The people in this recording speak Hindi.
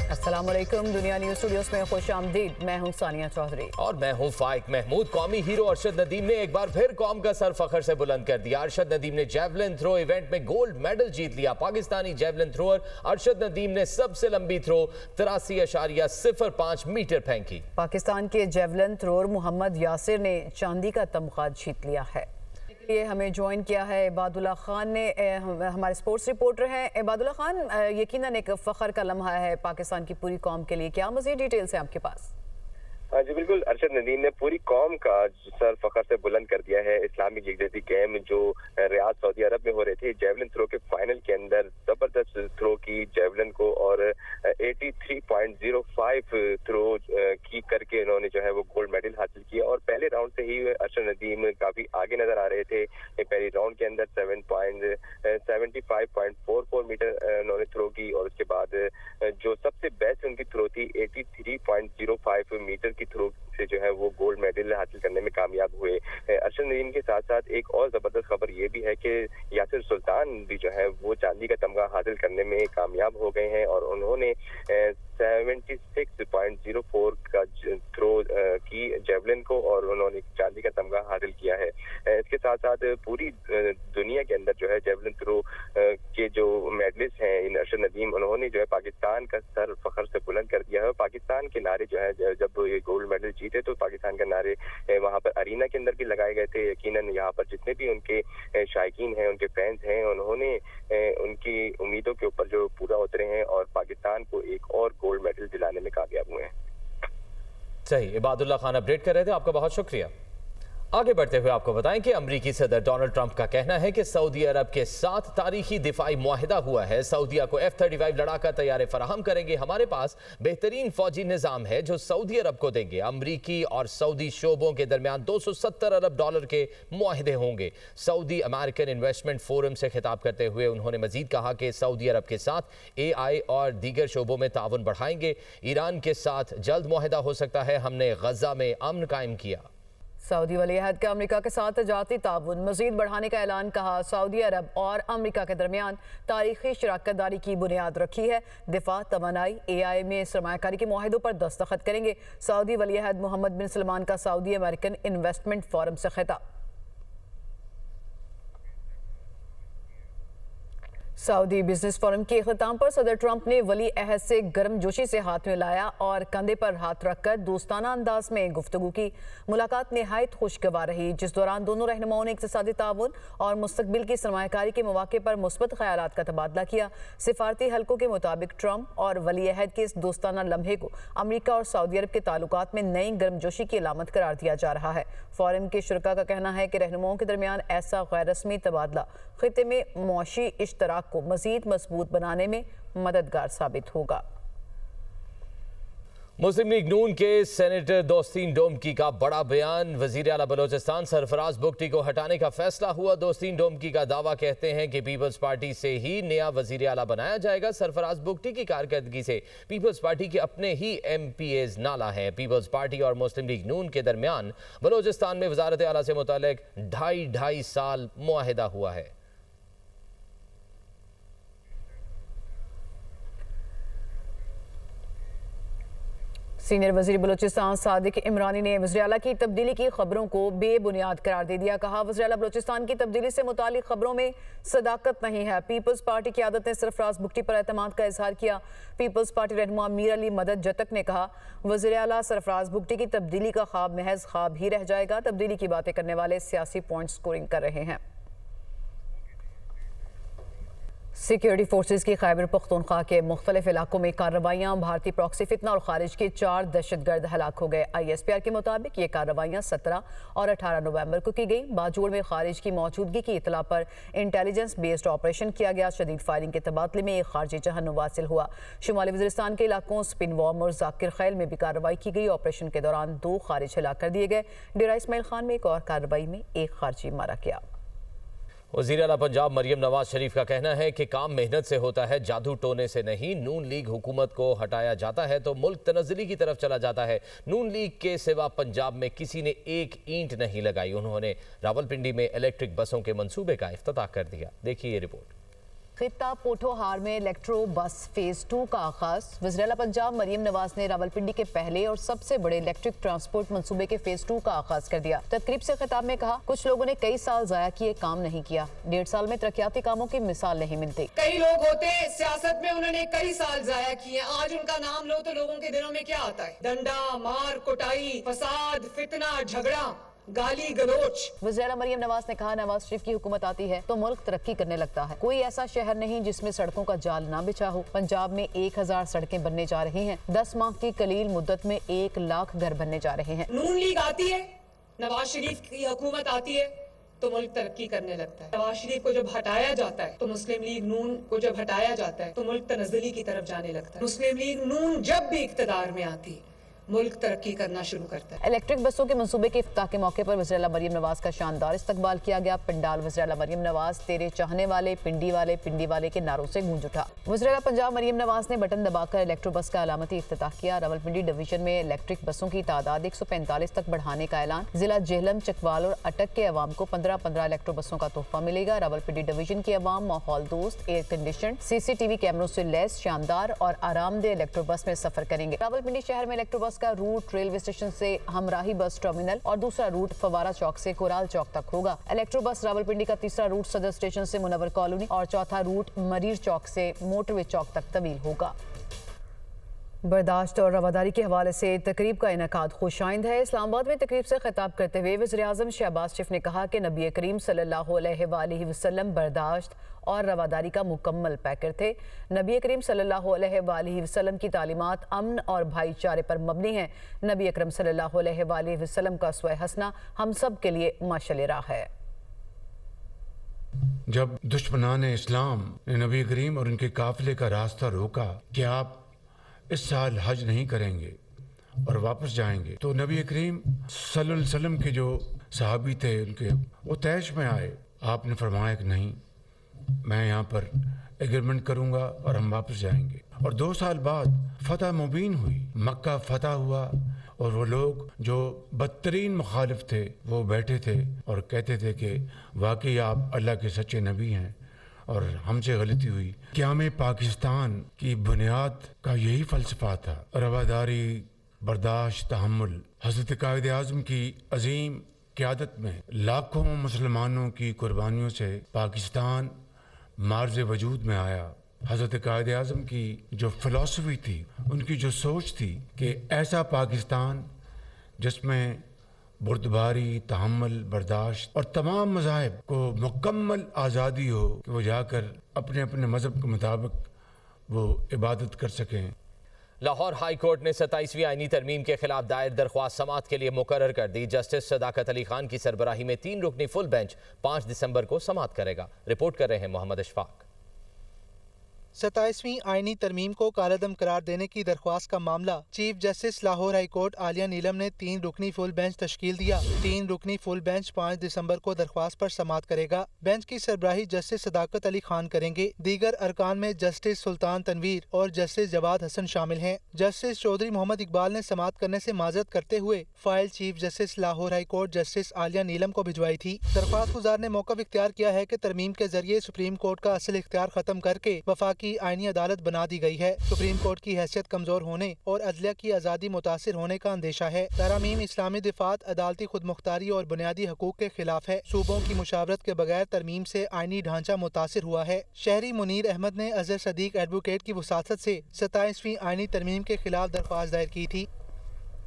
अस्सलामुअलैकुम, दुनिया न्यूज स्टूडियोज में खुश आमदीद। मैं हूं सानिया चौधरी और मैं हूं फाइक महमूद। कौमी हीरो अरशद नदीम ने एक बार फिर कौम का सर फखर से बुलंद कर दिया। अरशद नदीम ने जेवलिन थ्रो इवेंट में गोल्ड मेडल जीत लिया। पाकिस्तानी जेवलिन थ्रोअर अरशद नदीम ने सबसे लंबी थ्रो 83.05 मीटर फेंकी। पाकिस्तान के जेवलिन थ्रोअर मोहम्मद यासिर ने चांदी का तमगा जीत लिया है। ये हमें ज्वाइन किया है इबादुल्ला खान ने, हमारे स्पोर्ट्स रिपोर्टर हैं। इबादुल्ला खान, यकीनन एक फख्र का लम्हा है पाकिस्तान की पूरी कौम के लिए, क्या मज़ीद डिटेल्स हैं आपके पास? हाँ जी बिल्कुल, अरशद नदीम ने पूरी कौम का सर फखर से बुलंद कर दिया है। इस्लामिक यकजहती गेम जो रियाद सऊदी अरब में हो रहे थे, जेवलिन थ्रो के फाइनल के अंदर जबरदस्त थ्रो की जेवलिन को और 83.05 थ्रो की करके उन्होंने जो है वो गोल्ड मेडल हासिल किया। और पहले राउंड से ही अरशद नदीम काफी आगे नजर आ रहे थे। पहले राउंड के अंदर 75.44 मीटर उन्होंने थ्रो की और उसके बाद जो सबसे बेस्ट उनकी थ्रो थी 83.05 मीटर की थ्रो से जो है वो गोल्ड मेडल हासिल करने में कामयाब हुए। अरशद नदीम के साथ साथ एक और जबरदस्त खबर ये भी है कि यासिर सुल्तान भी जो है वो चांदी का तमगा हासिल करने में कामयाब हो गए हैं और उन्होंने 76.04 का थ्रो की जेवलिन को और उन्होंने चांदी का तमगा हासिल किया है। इसके साथ साथ पूरी दुनिया के अंदर जो है जेवलिन थ्रो के जो मेडलिस्ट हैं इन अरशद नदीम, उन्होंने जो है पाकिस्तान का सर फखर से बुलंद कर दिया है। पाकिस्तान के नारे जो है जब ये गोल्ड मेडल जीते तो पाकिस्तान के नारे वहां पर अरीना के अंदर भी लगाए गए थे। यकीनन यहाँ पर जितने भी उनके शायकीन हैं, उनके फैंस हैं, उन्होंने उनकी उम्मीदों के ऊपर जो पूरा उतरे हैं और पाकिस्तान को एक और गोल्ड मेडल दिलाने में कामयाब हुए हैं। सही, इबादुल्ला खान अपडेट कर रहे थे, आपका बहुत शुक्रिया। आगे बढ़ते हुए आपको बताएं कि अमरीकी सदर डोनाल्ड ट्रंप का कहना है कि सऊदी अरब के साथ तारीखी दिफाई मुआहिदा हुआ है। सऊदीया को F-35 लड़ाका तैयारे फराहम करेंगे। हमारे पास बेहतरीन फौजी निजाम है जो सऊदी अरब को देंगे। अमरीकी और सऊदी शोबों के दरमियान $270 अरब के मुआहिदे होंगे। सऊदी अमेरिकन इन्वेस्टमेंट फोरम से खिताब करते हुए उन्होंने मजीद कहा कि सऊदी अरब के साथ AI और दीगर शोबों में ताउन बढ़ाएंगे। ईरान के साथ जल्द मुआहिदा हो सकता है। हमने गजा में अमन कायम किया। सऊदी वलीअहद का अमेरिका के साथ तजारती ताउन मजीद बढ़ाने का ऐलान। कहा, सऊदी अरब और अमेरिका के दरमियान तारीखी शराकत दारी की बुनियाद रखी है। दिफा, तवानाई, AI में सरमायाकारी के मुआहिदों पर दस्तखत करेंगे। सऊदी वलीअहद मोहम्मद बिन सलमान का सऊदी अमेरिकन इन्वेस्टमेंट फोरम से खिताब। सऊदी बिजनेस फोरम के इख्तिताम पर सदर ट्रंप ने वली अहद से गर्मजोशी से हाथ मिलाया और कंधे पर हाथ रखकर दोस्ताना अंदाज में गुफ्तगू की। मुलाकात निहायत खुशगवार रही, जिस दौरान दोनों रहनुमाओं ने इक्तिसादी ताउन और मुस्तकबिल की सरमायाकारी के मौके पर मुस्बत ख्यालात का तबादला किया। सिफारती हल्कों के मुताबिक ट्रंप और वली अहद के इस दोस्ताना लम्हे को अमरीका और सऊदी अरब के ताल्लुकात में नई गर्मजोशी की अलामत करार दिया जा रहा है। फोरम के शुरका का कहना है कि रहनुमाओं के दरमियान ऐसा गैर रस्मी तबादला खित्ते में मुआशी इश्तराक को मजीद मजबूत बनाने में मददगार साबित होगा। मुस्लिम लीग नून के सेनेटर दोस्तीन डोमकी का बड़ा बयान। वजीर आला बलोचिस्तान सरफराज बुगटी को हटाने का फैसला हुआ। दोस्तीन डोमकी का दावा कहते हैं कि पीपल्स पार्टी से ही नया वजीर आला बनाया जाएगा। सरफराज बुगटी की कारकर्दगी से पीपल्स पार्टी के अपने ही MPAs नाला हैं। पीपल्स पार्टी और मुस्लिम लीग नून के दरमियान बलोचिस्तान में वजारत आला से मुतालिक 2.5 साल मुआहिदा हुआ है। सीनियर वजीर बलोचिस्तान सादिक इमरानी ने वज़ीर आला की तब्दीली की खबरों को बेबुनियाद करार दे दिया। कहा, वज़ीर आला बलोचिस्तान की तब्दीली से मुतालिक खबरों में सदाकत नहीं है। पीपल्स पार्टी की आदत ने सरफराज बुगटी पर एतमाद का इजहार किया। पीपल्स पार्टी रहनुमा मीर अली मदद जतक ने कहा, वज़ीर आला सरफराज बुगटी की तब्दीली का ख्वाब महज ख्वाब ही रह जाएगा। तब्दीली की बातें करने वाले सियासी पॉइंट स्कोरिंग कर रहे हैं। सिक्योरिटी फोर्सेज की खैबर पख्तूनख्वा के मुख्तलिफ इलाकों में कार्रवाइयाँ। भारतीय प्रॉक्सी फितना और खारिज के 4 दहशतगर्द हलाक हो गए। ISPR के मुताबिक ये कार्रवाइयाँ 17 और 18 नवंबर को की गई। बाजूड़ में खारिज की मौजूदगी की इतला पर इंटेलिजेंस बेस्ड ऑपरेशन किया गया। शदीद फायरिंग के तबादले में एक खारजी जहन्नुम वासिल हुआ। शुमाली वज़ीरिस्तान के इलाकों स्पिनवॉर्म और जाकिर खैल में भी कार्रवाई की गई। ऑपरेशन के दौरान 2 खारिज हलाक कर दिए गए। डेरा इस्माइल खान में एक और कार्रवाई में एक खारजी मारा गया। वज़ीर आला पंजाब मरियम नवाज शरीफ का कहना है कि काम मेहनत से होता है, जादू टोने से नहीं। नून लीग हुकूमत को हटाया जाता है तो मुल्क तनज़्ज़ुली की तरफ चला जाता है। नून लीग के सिवा पंजाब में किसी ने एक ईंट नहीं लगाई। उन्होंने रावलपिंडी में इलेक्ट्रिक बसों के मंसूबे का इफ्तिताह कर दिया। देखिए ये रिपोर्ट। खित्ता पोठोहार में इलेक्ट्रो बस फेज 2 का आगाज। वज़ीर-ए-आला पंजाब मरियम नवाज ने रावलपिंडी के पहले और सबसे बड़े इलेक्ट्रिक ट्रांसपोर्ट मंसूबे के फेज 2 का आगाज कर दिया। तकरीब से खिताब में कहा, कुछ लोगों ने कई साल जाया किए, काम नहीं किया। 1.5 साल में तरक्याती कामों की मिसाल नहीं मिलती। कई लोग होते सियासत में, उन्होंने कई साल जाया किए, आज उनका नाम लो तो लोगों के दिलों में क्या आता है? डंडा, मार, कुटाई, फसाद, फितना, झगड़ा, गाली गलोच। वज़ीर-ए-आला मरियम नवाज ने कहा, नवाज शरीफ की हुकूमत आती है तो मुल्क तरक्की करने लगता है। कोई ऐसा शहर नहीं जिसमें सड़कों का जाल ना बिछा हो। पंजाब में 1000 सड़कें बनने जा रही हैं। 10 माह की कलील मुद्दत में 1 लाख घर बनने जा रहे हैं। नून लीग आती है, नवाज शरीफ की हुकूमत आती है तो मुल्क तरक्की करने लगता है। नवाज शरीफ को जब हटाया जाता है तो मुस्लिम लीग नून को जब हटाया जाता है तो मुल्क तनज़्ज़ुली की तरफ जाने लगता है। मुस्लिम लीग नून जब भी इक़्तिदार में आती है मुल्क तरक्की करना शुरू करता है। इलेक्ट्रिक बसों के मंसूबे के इफ्ताह के मौके पर वज़ीर-ए-आला मरियम नवाज का शानदार इस्तकबाल किया गया। पिंडाल वज़ीर-ए-आला मरियम नवाज तेरे चाहने वाले, पिंडी वाले के नारों से गूंज उठा। वज़ीर-ए-आला पंजाब मरियम नवाज ने बटन दबाकर इलेक्ट्रो बस का अलामती इफ्तिताह किया। रावलपिंडी डिवीजन में इलेक्ट्रिक बसों की तादाद 145 तक बढ़ाने का ऐलान। जिला जेहलम, चकवाल और अटक के अवाम को 15-15 इलेक्ट्रो बसों का तोहफा मिलेगा। रावलपिंडी डिवीजन की अवाम माहौल दोस्त, एयर कंडीशन, CCTV कैमरों से लैस शानदार और आरामदेह इलेक्ट्रो बस में सफर करेंगे। रावलपिंडी शहर में इलेक्ट्रो बस का रूट रेलवे स्टेशन से हमराही बस टर्मिनल और दूसरा रूट फवारा चौक से कोराल चौक तक होगा। इलेक्ट्रो बस रावलपिंडी का तीसरा रूट सदर स्टेशन से मुनव्वर कॉलोनी और चौथा रूट मरीर चौक से मोटरवे चौक तक तवील होगा। बर्दाश्त और रवादारी के हवाले से तकरीब का इनेकाद खुशाइंद है। इस्लामाबाद में तकरीब से खिताब करते हुए वज़ीर-ए-आज़म शहबाज शरीफ ने कहा कि नबी करीम सल्लल्लाहु अलैहि वसल्लम बर्दाश्त और रवादारी का मुकम्मल पैकर थे। नबी करीम सल्लल्लाहु अलैहि वसल्लम की तालीमात अमन और भाईचारे पर मबनी है। नबी अकरम सल्लल्लाहु अलैहि वसल्लम का अस्वे हसना हम सब के लिए माशअल राह है। जब दुश्मनान इस्लाम ने नबी करीम और उनके काफिले का रास्ता रोका कि आप इस साल हज नहीं करेंगे और वापस जाएंगे, तो नबी करीम सल्लल्लाहु अलैहि वसल्लम के जो सहाबी थे उनके वो तैश में आए। आपने फरमाया कि नहीं, मैं यहाँ पर एग्रीमेंट करूँगा और हम वापस जाएंगे। और 2 साल बाद फतह मुबीन हुई, मक्का फतह हुआ और वो लोग जो बदतरीन मुखालिफ थे वो बैठे थे और कहते थे कि वाकई आप अल्लाह के सच्चे नबी हैं और हमसे गलती हुई। क़याम पाकिस्तान की बुनियाद का यही फ़लसफ़ा था, रवादारी, बर्दाश्त, तहम्मुल। हज़रत कायद आज़म की अजीम क़यादत में लाखों मुसलमानों की कुर्बानियों से पाकिस्तान मार्ज़ वजूद में आया। हज़रत कायद आज़म की जो फ़िलॉसफ़ी थी, उनकी जो सोच थी कि ऐसा पाकिस्तान जिसमें बुर्दबारी, तहम्मुल, बर्दाश्त और तमाम मज़ाहिब को मुकम्मल आज़ादी हो कि वो जाकर अपने अपने मज़हब के मुताबिक वो इबादत कर सकें। लाहौर हाई कोर्ट ने 27वीं आईनी तरमीम के खिलाफ दायर दरख्वास्त समाअत के लिए मुकर्रर कर दी। जस्टिस सदाकत अली खान की सरबराही में 3 रुकनी फुल बेंच 5 दिसंबर को समाअत करेगा। रिपोर्ट कर रहे हैं मोहम्मद इशफाक। 27वीं आईनी तरमीम को कालअदम करार देने की दरख्वास्त का मामला chief justice Lahore high court Aalia Neelam ने 3 रुकनी फुल बेंच तश्कील दिया। 3 रुकनी फुल बेंच 5 दिसंबर को दरख्वास्त पर समाअत करेगा। बेंच की सरबराही जस्टिस सदाकत अली खान करेंगे। दीगर अरकान में जस्टिस सुल्तान तनवीर और जस्टिस जवाद हसन शामिल हैं। जस्टिस चौधरी मोहम्मद इकबाल ने समाअत करने से माजरत करते हुए file chief justice Lahore high court justice Aalia Neelam को भिजवाई थी। दरख्वास्त गुजार ने मौक़िफ़ इख्तियार किया है कि तरमीम के जरिए सुप्रीम कोर्ट का असल इख्तियार खत्म करके वफाकी आईनी अदालत बना दी गई है। सुप्रीम कोर्ट की हैसियत कमजोर होने और अदलिया की आज़ादी मुतासिर होने का अंदेशा है। तरमीम इस्लामी दिफात, अदालती खुदमुख्तारी और बुनियादी हकूक के खिलाफ है। सूबों की मुशावरत के बगैर तरमीम से आईनी ढांचा मुतासिर हुआ है। शहरी मुनीर अहमद ने अजहर सदीक एडवोकेट की वसासत से 27वीं आईनी तरमीम के खिलाफ दरख्वास्त दायर की थी।